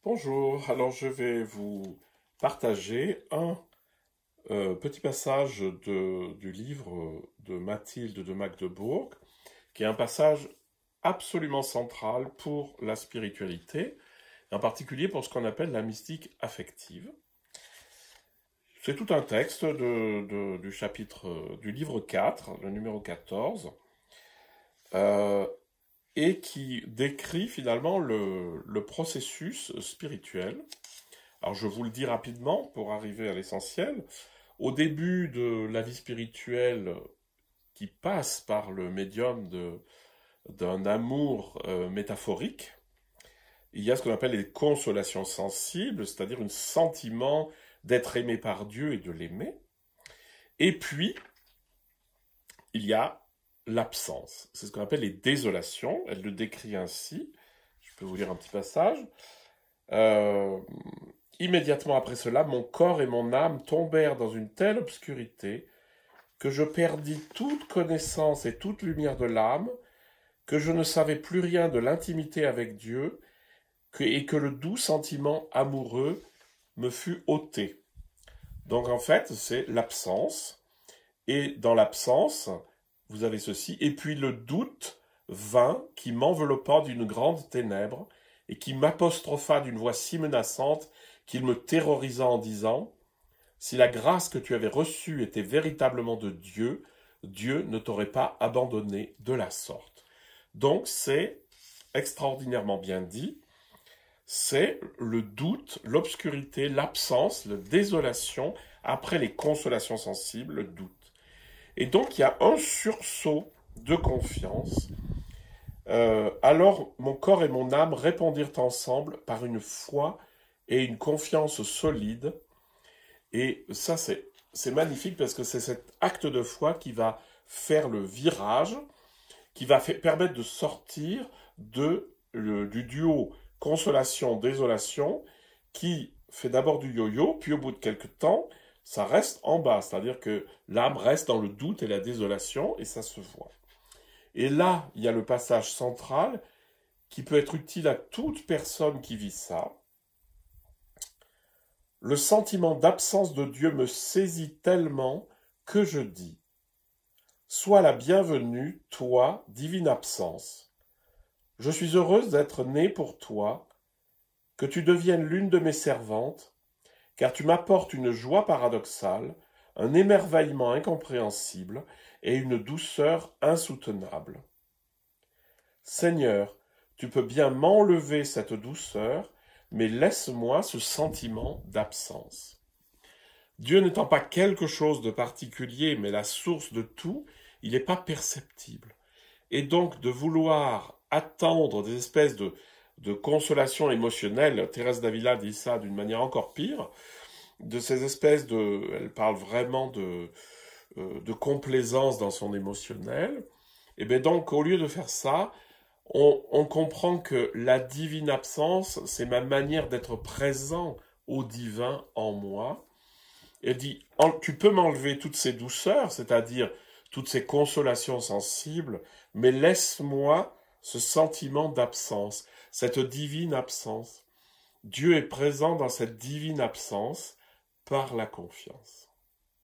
Bonjour, alors je vais vous partager un petit passage du livre de Mathilde de Magdebourg, qui est un passage absolument central pour la spiritualité, en particulier pour ce qu'on appelle la mystique affective. C'est tout un texte du chapitre du livre 4, le numéro 14, euh, et qui décrit finalement le processus spirituel. Alors je vous le dis rapidement pour arriver à l'essentiel. Au début de la vie spirituelle qui passe par le médium d'un amour métaphorique, il y a ce qu'on appelle les consolations sensibles, c'est-à-dire un sentiment d'être aimé par Dieu et de l'aimer. Et puis, il y a l'absence. C'est ce qu'on appelle les désolations. Elle le décrit ainsi. Je peux vous lire un petit passage. Euh, Immédiatement après cela, mon corps et mon âme tombèrent dans une telle obscurité que je perdis toute connaissance et toute lumière de l'âme, que je ne savais plus rien de l'intimité avec Dieu, et que le doux sentiment amoureux me fut ôté. Donc en fait, c'est l'absence, et dans l'absence, vous avez ceci, et puis le doute vint qui m'enveloppa d'une grande ténèbre, et qui m'apostropha d'une voix si menaçante qu'il me terrorisa en disant « Si la grâce que tu avais reçue était véritablement de Dieu, Dieu ne t'aurait pas abandonné de la sorte. » Donc c'est extraordinairement bien dit, c'est le doute, l'obscurité, l'absence, la désolation, après les consolations sensibles, le doute. Et donc il y a un sursaut de confiance. Alors mon corps et mon âme répondirent ensemble par une foi et une confiance solide. Et ça, c'est magnifique parce que c'est cet acte de foi qui va faire le virage, qui va permettre de sortir du duo consolation-désolation, qui fait d'abord du yo-yo, puis au bout de quelques temps, ça reste en bas. C'est-à-dire que l'âme reste dans le doute et la désolation, et ça se voit. Et là, il y a le passage central qui peut être utile à toute personne qui vit ça. Le sentiment d'absence de Dieu me saisit tellement que je dis « Sois la bienvenue, toi, divine absence. Je suis heureuse d'être née pour toi, que tu deviennes l'une de mes servantes, car tu m'apportes une joie paradoxale, un émerveillement incompréhensible et une douceur insoutenable. Seigneur, tu peux bien m'enlever cette douceur, mais laisse-moi ce sentiment d'absence. » Dieu n'étant pas quelque chose de particulier, mais la source de tout, il n'est pas perceptible. Et donc de vouloir attendre des espèces de consolation émotionnelle, Thérèse d'Avila dit ça d'une manière encore pire, de ces espèces elle parle vraiment de complaisance dans son émotionnel, et bien donc au lieu de faire ça, on comprend que la divine absence, c'est ma manière d'être présent au divin en moi. Elle dit, tu peux m'enlever toutes ces douceurs, c'est-à-dire toutes ces consolations sensibles, mais laisse-moi ce sentiment d'absence, cette divine absence. Dieu est présent dans cette divine absence par la confiance.